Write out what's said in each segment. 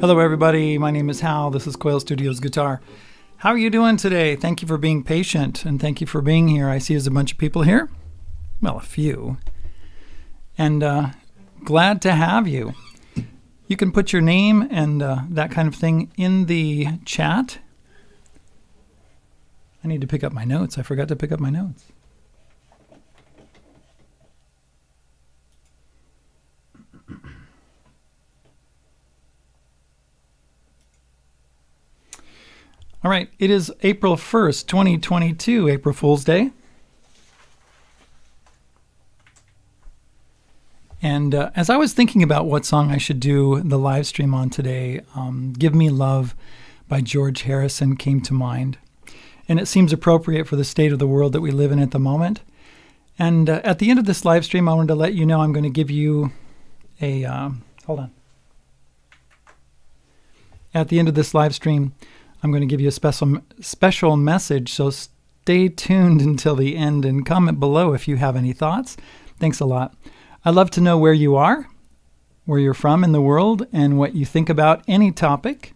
Hello everybody, my name is Hal. This is Quail Studios Guitar. How are you doing today? Thank you for being patient and thank you for being here. I see there's a bunch of people here. Well, a few. And glad to have you. You can put your name and that kind of thing in the chat. I need to pick up my notes. I forgot to pick up my notes. All right, it is April 1st, 2022, April Fool's Day. And as I was thinking about what song I should do the live stream on today, Give Me Love by George Harrison came to mind. And it seems appropriate for the state of the world that we live in at the moment. And at the end of this live stream, I wanted to let you know I'm going to give you a... hold on. At the end of this live stream, I'm going to give you a special message, so stay tuned until the end and comment below if you have any thoughts. Thanks a lot. I'd love to know where you are, where you're from in the world, and what you think about any topic.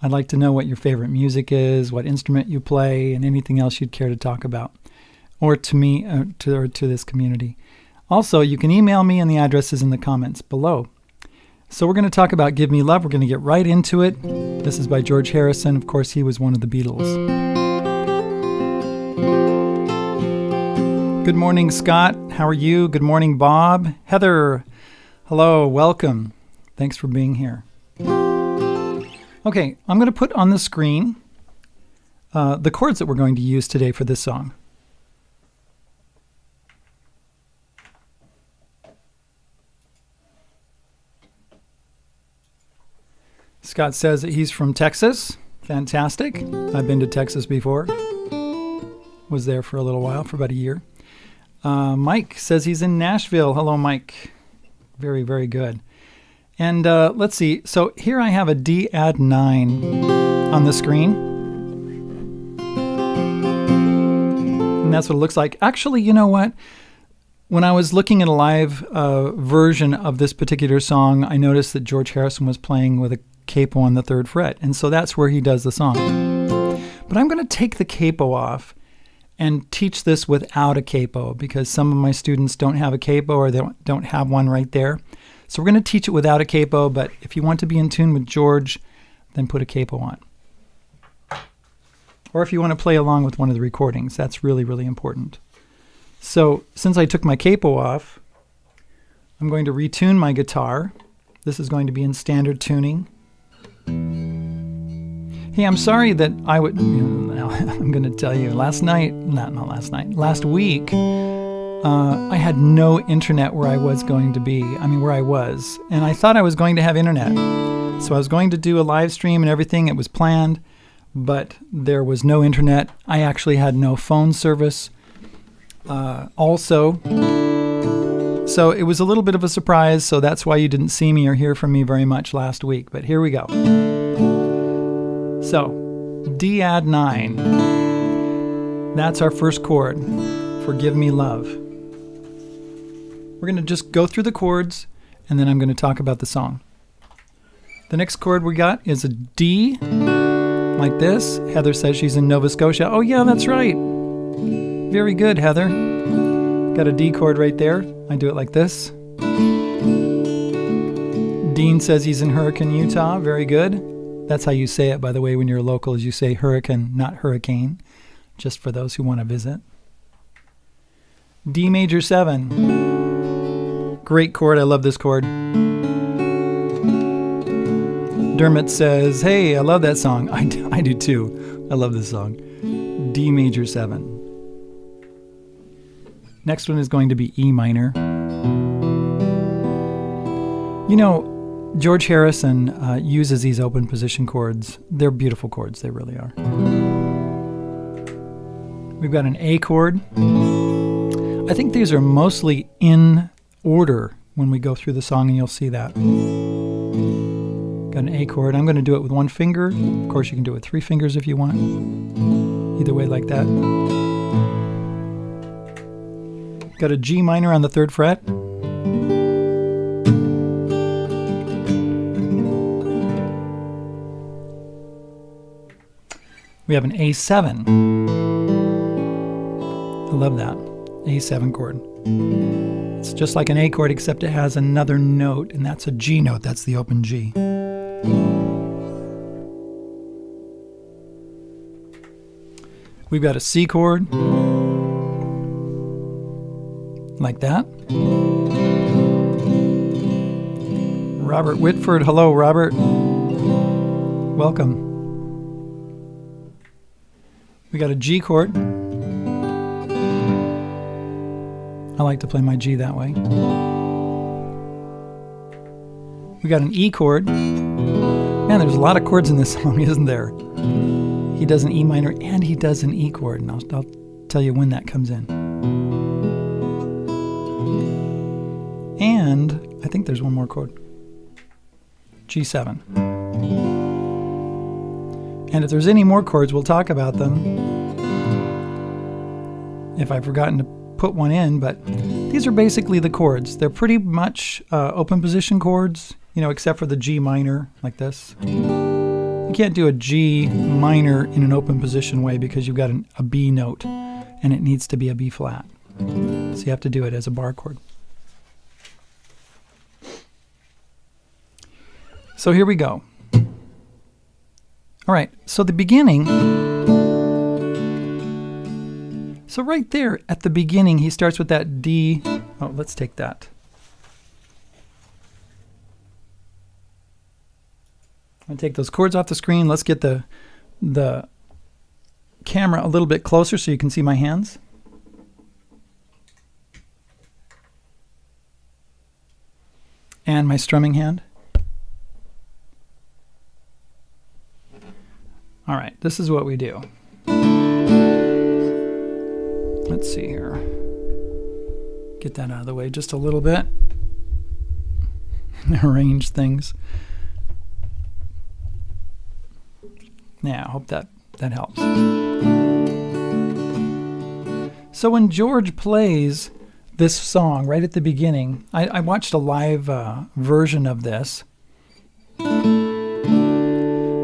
I'd like to know what your favorite music is, what instrument you play, and anything else you'd care to talk about, or to me, or to this community. Also, you can email me, and the address is in the comments below. So we're going to talk about Give Me Love. We're going to get right into it. This is by George Harrison. Of course, he was one of the Beatles. Good morning, Scott. How are you? Good morning, Bob. Heather, hello, welcome. Thanks for being here. Okay, I'm going to put on the screen the chords that we're going to use today for this song. Scott says that he's from Texas. Fantastic. I've been to Texas before. Was there for a little while, for about a year. Mike says he's in Nashville. Hello, Mike. Very, very good. And let's see. So here I have a D add 9 on the screen. And that's what it looks like. Actually, you know what? When I was looking at a live version of this particular song, I noticed that George Harrison was playing with a capo on the 3rd fret, and so that's where he does the song. But I'm going to take the capo off and teach this without a capo because some of my students don't have a capo or they don't have one right there. So we're going to teach it without a capo, but if you want to be in tune with George, then put a capo on. Or if you want to play along with one of the recordings, that's really, really important. So since I took my capo off, I'm going to retune my guitar. This is going to be in standard tuning. Hey, I'm sorry that I'm going to tell you, last week, I had no internet where I was going to be, where I was, and I thought I was going to have internet. So I was going to do a live stream and everything, it was planned, but there was no internet. I actually had no phone service also. So it was a little bit of a surprise, so that's why you didn't see me or hear from me very much last week. But here we go. So, D add 9. That's our first chord for Give Me Love. We're going to just go through the chords, and then I'm going to talk about the song. The next chord we got is a D, like this. Heather says she's in Nova Scotia. Oh yeah, that's right. Very good, Heather. Got a D chord right there. I do it like this. Dean says he's in Hurricane, Utah. Very good. That's how you say it, by the way, when you're local, is you say hurricane, not hurricane, just for those who want to visit. D major 7. Great chord. I love this chord. Dermot says, hey, I love that song. I do too. I love this song. D major 7. Next one is going to be E minor. You know, George Harrison uses these open position chords. They're beautiful chords, they really are. We've got an A chord. I think these are mostly in order when we go through the song, and you'll see that. Got an A chord. I'm going to do it with one finger. Of course, you can do it with 3 fingers if you want. Either way, like that. Got a G minor on the 3rd fret. We have an A7. I love that. A7 chord. It's just like an A chord, except it has another note, and that's a G note. That's the open G. We've got a C chord, like that. Robert Whitford, hello Robert. Welcome. We got a G chord. I like to play my G that way. We got an E chord. Man, there's a lot of chords in this song, isn't there? He does an E minor and he does an E chord, and I'll tell you when that comes in. And I think there's one more chord. G7. And if there's any more chords, we'll talk about them. If I've forgotten to put one in, but these are basically the chords. They're pretty much open position chords, except for the G minor, like this. You can't do a G minor in an open position way because you've got a B note, and it needs to be a B flat. So you have to do it as a bar chord. So here we go. All right, so the beginning. So right there at the beginning, he starts with that D. Oh, let's take that. I'll take those chords off the screen. Let's get the camera a little bit closer so you can see my hands. And my strumming hand. All right, this is what we do. Let's see here. Get that out of the way just a little bit. Arrange things. Yeah, I hope that helps. So when George plays this song right at the beginning, I watched a live version of this.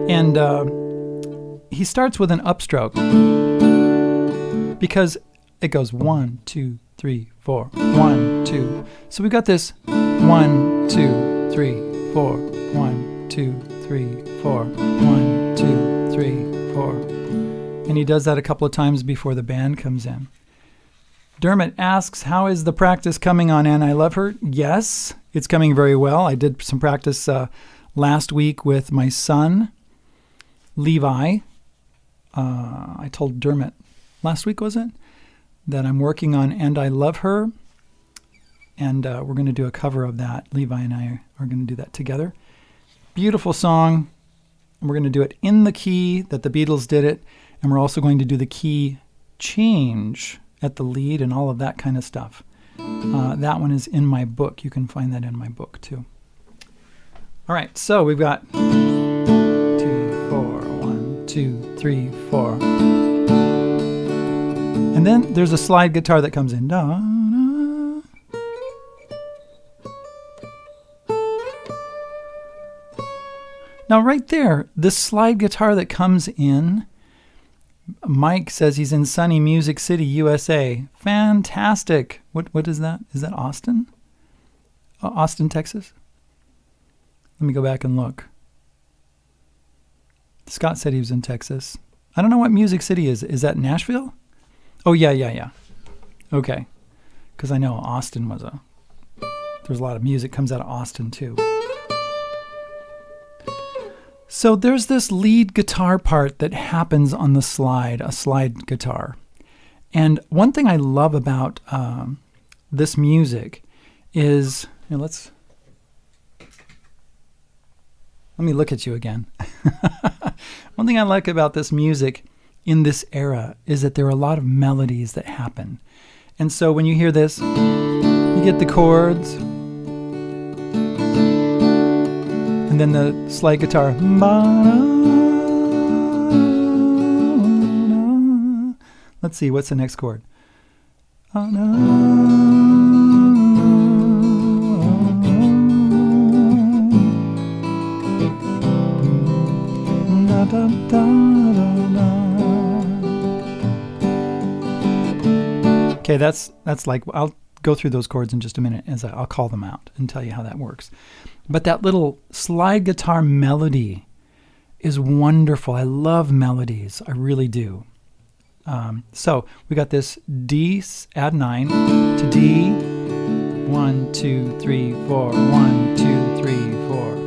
And he starts with an upstroke because it goes 1, 2, 3, 4, 1, 2. So we've got this 1, 2, 3, 4, 1, 2, 3, 4, 1, 2, 3, 4. And he does that a couple of times before the band comes in. Dermot asks, how is the practice coming on And I Love Her? Yes, it's coming very well. I did some practice last week with my son, Levi. I told Dermot last week, was it, that I'm working on And I Love Her, and we're going to do a cover of that. Levi and I are going to do that together. Beautiful song. And we're going to do it in the key that the Beatles did it, and we're also going to do the key change at the lead and all of that kind of stuff. That one is in my book. You can find that in my book too. All right, so we've got 2, 4, 1, 2, 3, 4. And then there's a slide guitar that comes in. Da, da. Now right there, this slide guitar that comes in, Mike says he's in sunny Music City, USA. Fantastic. What is that? Is that Austin? Austin, Texas? Let me go back and look. Scott said he was in Texas. I don't know what Music City is. Is that Nashville? Oh, yeah. Okay. Because I know Austin there's a lot of music comes out of Austin too. So there's this lead guitar part that happens on the slide, a slide guitar. And one thing I love about this music is, let me look at you again. One thing I like about this music in this era is that there are a lot of melodies that happen. And so when you hear this, you get the chords, and then the slide guitar. Let's see, what's the next chord? Okay, that's like, I'll go through those chords in just a minute as I'll call them out and tell you how that works. But that little slide guitar melody is wonderful. I love melodies. I really do. So we got this D, add 9 to D, 1, 2, 3, 4, 1, 2, 3, 4.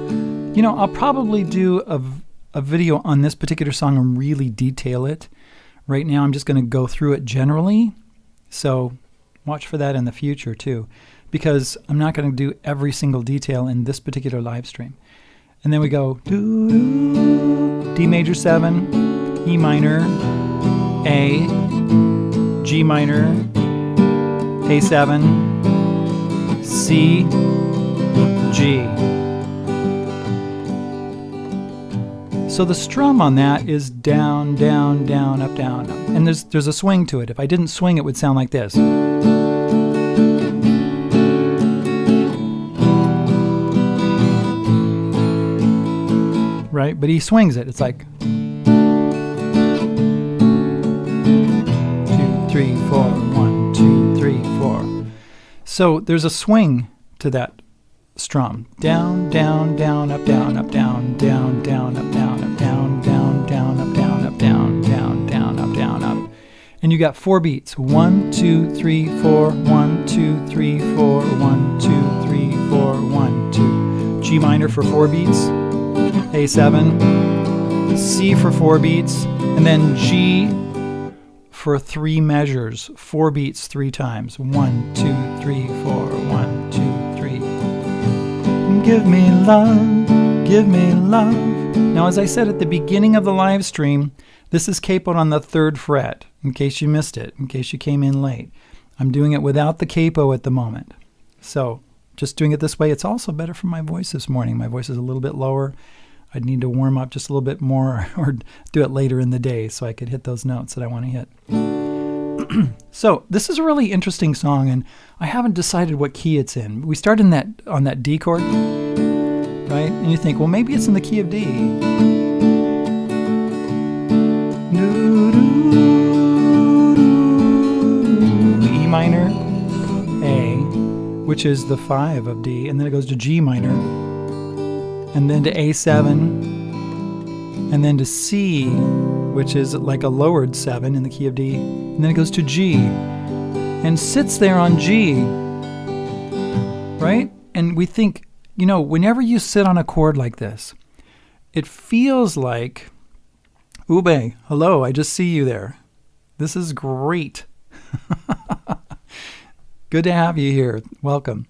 You know, I'll probably do a video on this particular song and really detail it. Right now I'm just going to go through it generally. So watch for that in the future too, because I'm not going to do every single detail in this particular live stream. And then we go D major 7, E minor, A, G minor, A7, C, G. So the strum on that is down, down, down, up, down, up. And there's a swing to it. If I didn't swing, it would sound like this. Right? But he swings it. It's like 2, 3, 4, 1, 2, 3, 4. So there's a swing to that strum. Down, down, down, up, down, up, down, down, down, up, down, up, down, down, down, up, down, up, down, down, down, up, down, up. And you got 4 beats. 1, 2, 3, 4, 1, 2, 3, 4, 1, 2, 3, 4, 1, 2. G minor for 4 beats. A7. C for 4 beats. And then G for 3 measures. 4 beats 3 times. 1, 2, 3, 4, 1, 2, 3. Give me love, give me love. Now, as I said at the beginning of the live stream, this is capoed on the 3rd fret, in case you missed it, in case you came in late. I'm doing it without the capo at the moment. So just doing it this way, it's also better for my voice this morning. My voice is a little bit lower. I'd need to warm up just a little bit more or do it later in the day so I could hit those notes that I want to hit. So this is a really interesting song, and I haven't decided what key it's in. We start on that D chord, right? And you think, well, maybe it's in the key of D. E minor, A, which is the 5 of D, and then it goes to G minor, and then to A7, and then to C, which is like a lowered 7 in the key of D, and then it goes to G, and sits there on G, right? And we think, you know, whenever you sit on a chord like this, it feels like, Ube, hello, I just see you there. This is great. Good to have you here. Welcome.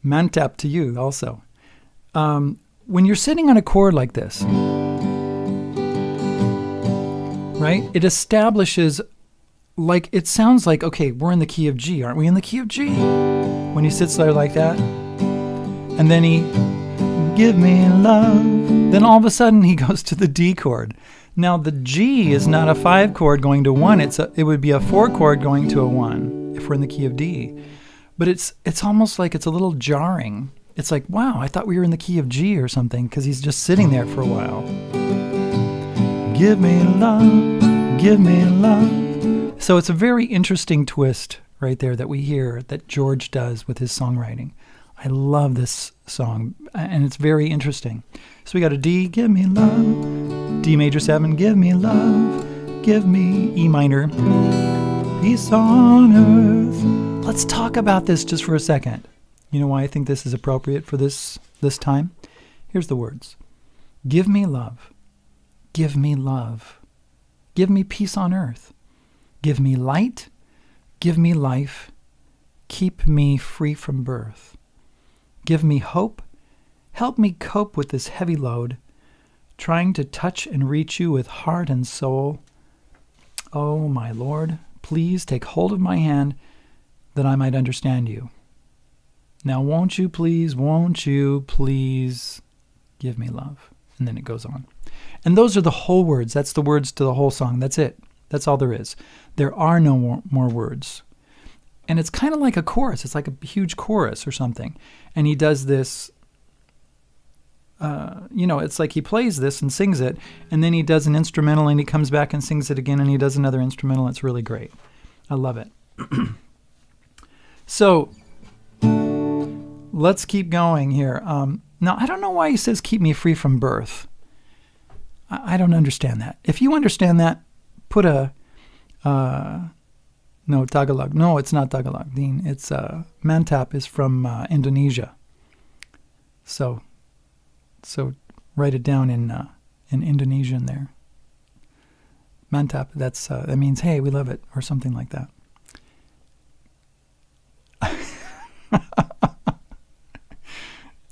Mantap to you also. When you're sitting on a chord like this, right, it establishes, like, it sounds like, okay, we're in the key of G. Aren't we in the key of G? When he sits there like that. And then he, give me love. Then all of a sudden he goes to the D chord. Now the G is not a 5 chord going to 1. It would be a 4 chord going to a 1 if we're in the key of D. But it's almost like it's a little jarring. It's like, wow, I thought we were in the key of G or something, because he's just sitting there for a while. Give me love, give me love. So it's a very interesting twist right there that we hear that George does with his songwriting. I love this song, and it's very interesting. So we got a D, give me love, D major 7, give me love, give me E minor, peace on earth. Let's talk about this just for a second. You know why I think this is appropriate for this time? Here's the words. Give me love, give me love, give me peace on earth, give me light, give me life, keep me free from birth. Give me hope, help me cope with this heavy load, trying to touch and reach you with heart and soul. Oh, my Lord, please take hold of my hand that I might understand you. Now won't you please give me love? And then it goes on. And those are the whole words. That's the words to the whole song. That's it. That's all there is. There are no more words. And it's kind of like a chorus. It's like a huge chorus or something. And he does this, it's like he plays this and sings it, and then he does an instrumental, and he comes back and sings it again, and he does another instrumental. It's really great. I love it. So let's keep going here. Now, I don't know why he says keep me free from birth. I don't understand that. If you understand that, put a... no, Tagalog. No, it's not Tagalog, Dean. It's Mantap is from Indonesia. So write it down in Indonesian there. Mantap. That means hey, we love it, or something like that.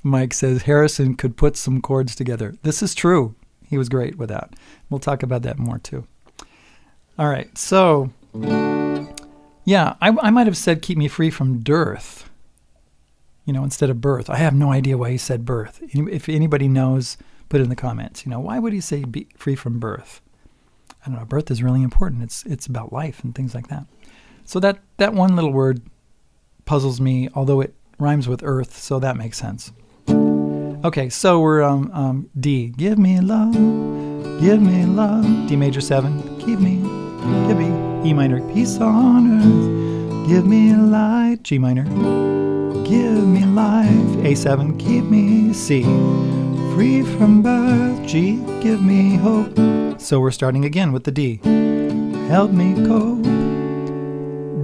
Mike says Harrison could put some chords together. This is true. He was great with that. We'll talk about that more too. All right, so yeah, I might have said keep me free from dearth, instead of birth. I have no idea why he said birth. If anybody knows, put it in the comments. Why would he say be free from birth? I don't know. Birth is really important. It's about life and things like that. So that one little word puzzles me, although it rhymes with earth, so that makes sense. Okay, so we're D. Give me love, D major 7. Give me E minor, peace on earth. Give me light, G minor. Give me life, A7. Keep me C. Free from birth, G. Give me hope. So we're starting again with the D. Help me cope,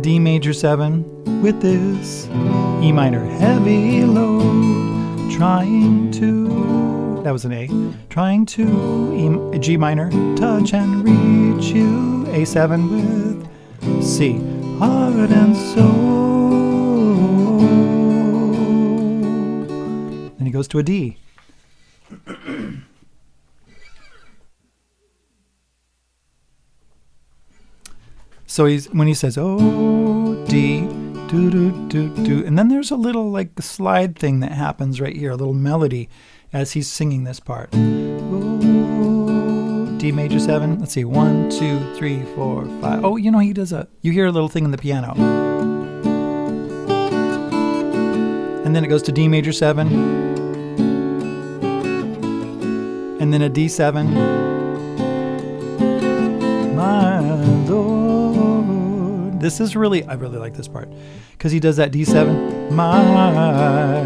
D major 7 with this E minor heavy load. Trying to, that was an A, trying to G minor, touch and reach you, A7 with C, heart and soul. Then he goes to a D. So when he says, oh, D, do, do, do, do. And then there's a little slide thing that happens right here, a little melody as he's singing this part. Ooh, D major 7. Let's see, 1, 2, 3, 4, 5. Oh, he does you hear a little thing in the piano. And then it goes to D major 7. And then a D7. My Lord. This is I really like this part. Because he does that D7. My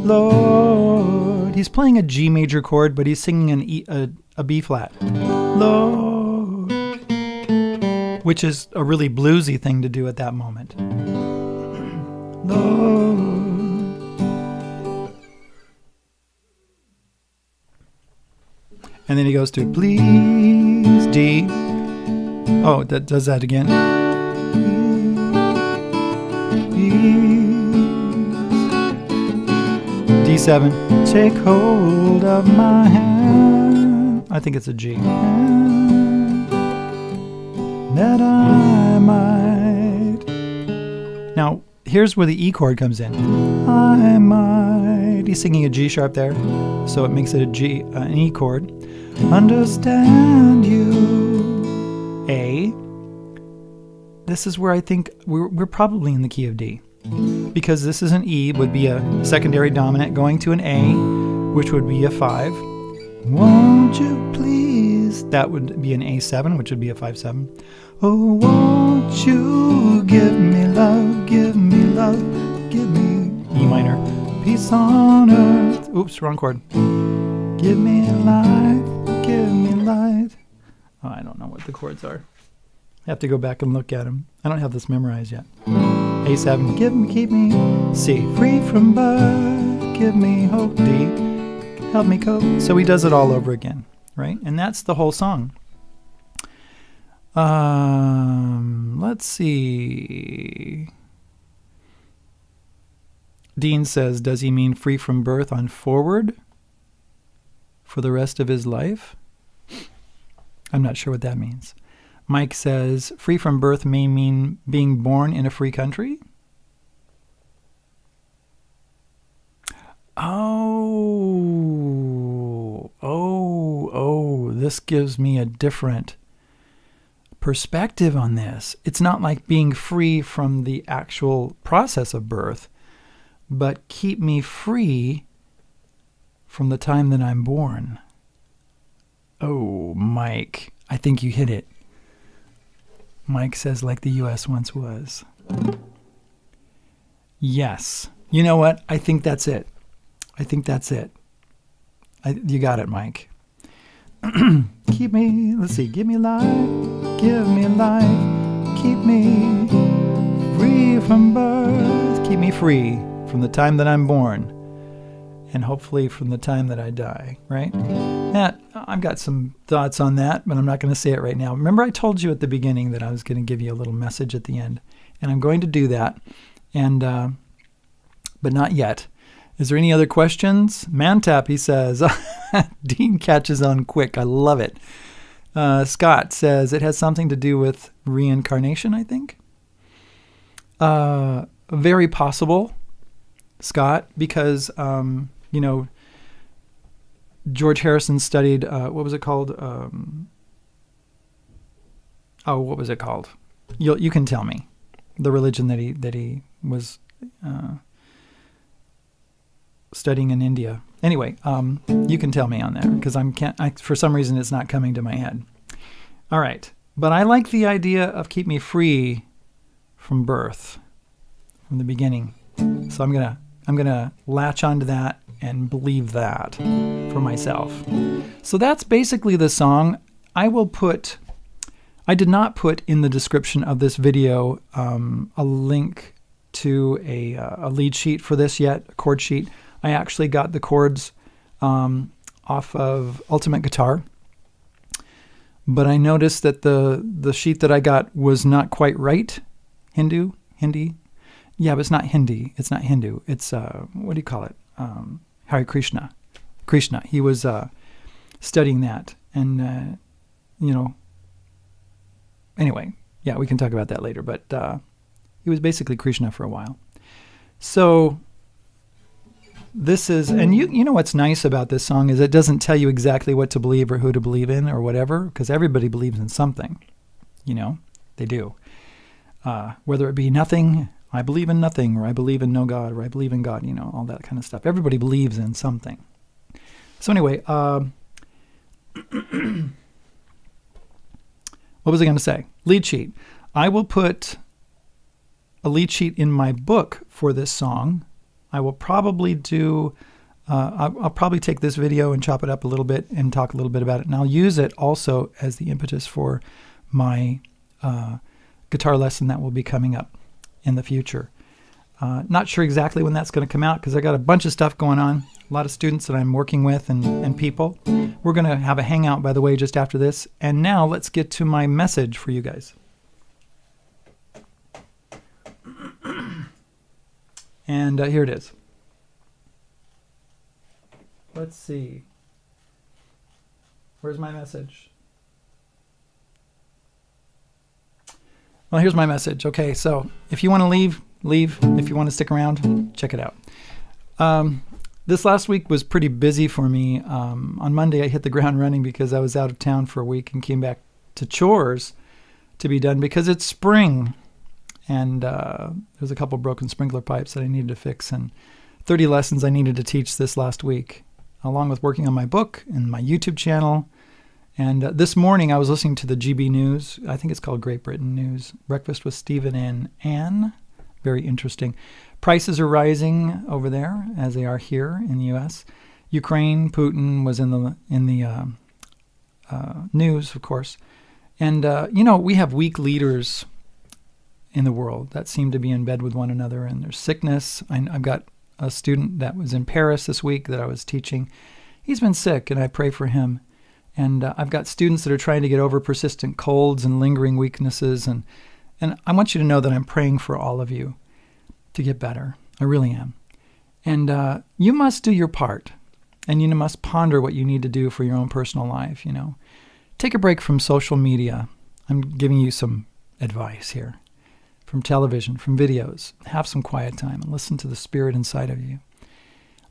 Lord. He's playing a G major chord, but he's singing a B flat. Lord. Which is a really bluesy thing to do at that moment. Lord. And then he goes to please D. Oh, that does that again. D7, take hold of my hand. I think it's a G. That I might. Now, here's where the E chord comes in. I might. He's singing a G sharp there, so it makes it an E chord. Understand you. A. This is where I think we're probably in the key of D. Because this is an E, would be a secondary dominant going to an A, which would be a 5. Won't you please? That would be an A7, which would be a 5/7. Oh, won't you give me love, give me love, give me E minor, peace on earth. Oops, wrong chord. Give me life, give me life. Oh, I don't know what the chords are. I have to go back and look at them. I don't have this memorized yet. A7, keep me. C, free from birth, give me hope. D, help me cope. So he does it all over again, right? And that's the whole song. Let's see. Dean says, does he mean free from birth on forward for the rest of his life? I'm not sure what that means. Mike says, free from birth may mean being born in a free country? Oh, this gives me a different perspective on this. It's not like being free from the actual process of birth, but keep me free from the time that I'm born. Oh, Mike, I think you hit it. Mike says, like the U.S. once was. Yes. You know what? I think that's it. You got it, Mike. Give me life, give me life, keep me free from birth, keep me free from the time that I'm born, and hopefully from the time that I die, right? I've got some thoughts on that, but I'm not going to say it right now. Remember I told you at the beginning that I was going to give you a little message at the end, and I'm going to do that, and but not yet. Is there any other questions? Mantap, he says. Dean catches on quick. I love it. Scott says it has something to do with reincarnation, I think. Very possible, Scott, because, George Harrison studied, what was it called? What was it called? You can tell me. The religion that he was studying in India. Anyway, you can tell me on there because for some reason it's not coming to my head. All right, but I like the idea of keep me free from birth, from the beginning. So I'm gonna latch onto that and believe that for myself. So that's basically the song. I did not put in the description of this video a link to a lead sheet for this yet, a chord sheet. I actually got the chords off of Ultimate Guitar, but I noticed that the sheet that I got was not quite right. Hindi? Yeah, but it's not Hindi. It's not Hindu. It's, what do you call it? Hare Krishna. Krishna. He was studying that. And, anyway, yeah, we can talk about that later. But he was basically Krishna for a while. So this is, and you know what's nice about this song is it doesn't tell you exactly what to believe or who to believe in or whatever, because everybody believes in something. They do. Whether it be nothing, I believe in nothing, or I believe in no God, or I believe in God, all that kind of stuff. Everybody believes in something. So anyway, what was I going to say? Lead sheet. I will put a lead sheet in my book for this song. I will probably do, I'll probably take this video and chop it up a little bit and talk a little bit about it. And I'll use it also as the impetus for my guitar lesson that will be coming up in the future. Not sure exactly when that's going to come out because I got a bunch of stuff going on, a lot of students that I'm working with and people. We're going to have a hangout, by the way, just after this. And now let's get to my message for you guys. And here it is. Let's see. Where's my message? Well, here's my message. Okay, so if you want to leave. If you want to stick around, check it out. This last week was pretty busy for me. On Monday, I hit the ground running because I was out of town for a week and came back to chores to be done because it's spring. And there's a couple broken sprinkler pipes that I needed to fix and 30 lessons I needed to teach this last week, along with working on my book and my YouTube channel. And this morning I was listening to the GB News. I think it's called Great Britain News. Breakfast with Stephen and Anne. Very interesting. Prices are rising over there as they are here in the U.S. Ukraine, Putin was in the news, of course. And, we have weak leaders in the world that seem to be in bed with one another, and there's sickness. I've got a student that was in Paris this week that I was teaching. He's been sick, and I pray for him. And I've got students that are trying to get over persistent colds and lingering weaknesses, and I want you to know that I'm praying for all of you to get better. I really am. And you must do your part, and you must ponder what you need to do for your own personal life, Take a break from social media. I'm giving you some advice here. From television, from videos. Have some quiet time and listen to the spirit inside of you.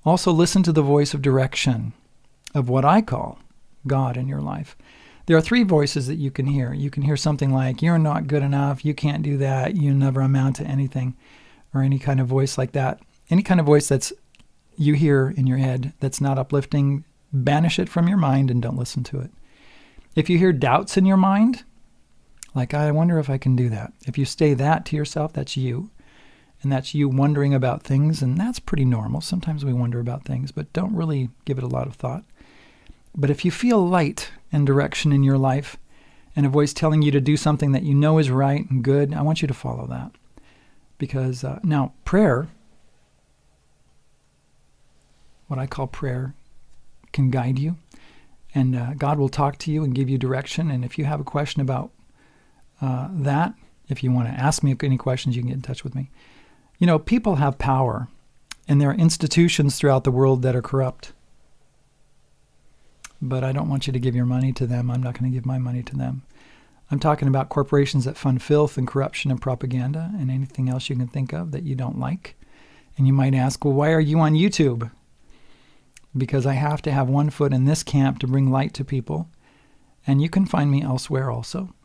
Also listen to the voice of direction of what I call God in your life. There are 3 voices that you can hear. You can hear something like, you're not good enough, you can't do that, you never amount to anything, or any kind of voice like that. Any kind of voice that's you hear in your head that's not uplifting, banish it from your mind and don't listen to it. If you hear doubts in your mind, like, I wonder if I can do that. If you say that to yourself, that's you. and that's you wondering about things, and that's pretty normal. Sometimes we wonder about things, but don't really give it a lot of thought. But if you feel light and direction in your life, and a voice telling you to do something that you know is right and good, I want you to follow that. Because now prayer, what I call prayer, can guide you, and God will talk to you and give you direction. And if you have a question about that, if you want to ask me any questions, you can get in touch with me. You know, people have power, and there are institutions throughout the world that are corrupt. But I don't want you to give your money to them. I'm not going to give my money to them. I'm talking about corporations that fund filth and corruption and propaganda and anything else you can think of that you don't like. And you might ask, well, why are you on YouTube? Because I have to have one foot in this camp to bring light to people. And you can find me elsewhere also.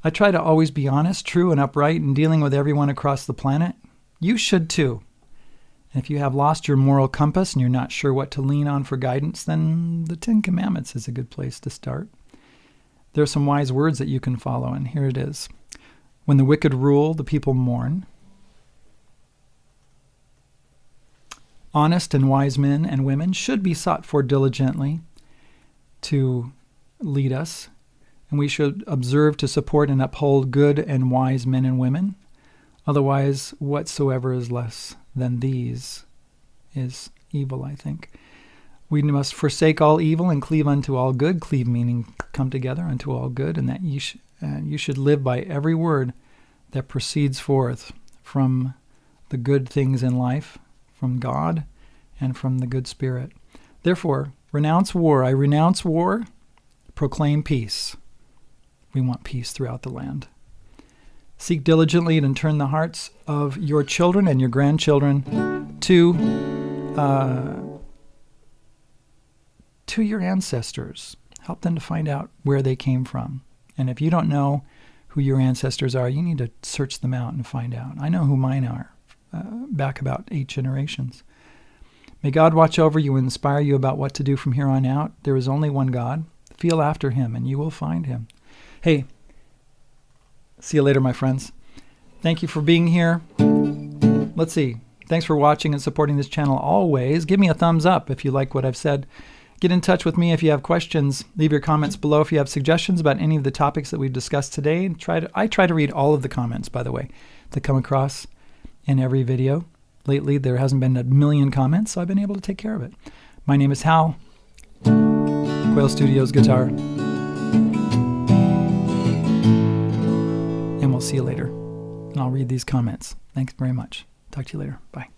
I try to always be honest, true, and upright in dealing with everyone across the planet. You should too. And if you have lost your moral compass and you're not sure what to lean on for guidance, then the Ten Commandments is a good place to start. There are some wise words that you can follow, and here it is. When the wicked rule, the people mourn. Honest and wise men and women should be sought for diligently to lead us, and we should observe to support and uphold good and wise men and women. Otherwise, whatsoever is less than these is evil, I think. We must forsake all evil and cleave unto all good. Cleave meaning come together unto all good, and that you should live by every word that proceeds forth from the good things in life, from God, and from the good Spirit. Therefore, renounce war. I renounce war. Proclaim peace. We want peace throughout the land. Seek diligently and turn the hearts of your children and your grandchildren to your ancestors. Help them to find out where they came from. And if you don't know who your ancestors are, you need to search them out and find out. I know who mine are, back about 8 generations. May God watch over you and inspire you about what to do from here on out. There is only one God. Feel after him, and you will find him. Hey, see you later, my friends. Thank you for being here. Let's see. Thanks for watching and supporting this channel always. Give me a thumbs up if you like what I've said. Get in touch with me if you have questions. Leave your comments below if you have suggestions about any of the topics that we've discussed today. I try to read all of the comments, by the way, that come across in every video. Lately, there hasn't been a million comments, so I've been able to take care of it. My name is Hal, Quail Studios Guitar, and we'll see you later. And I'll read these comments. Thanks very much. Talk to you later. Bye.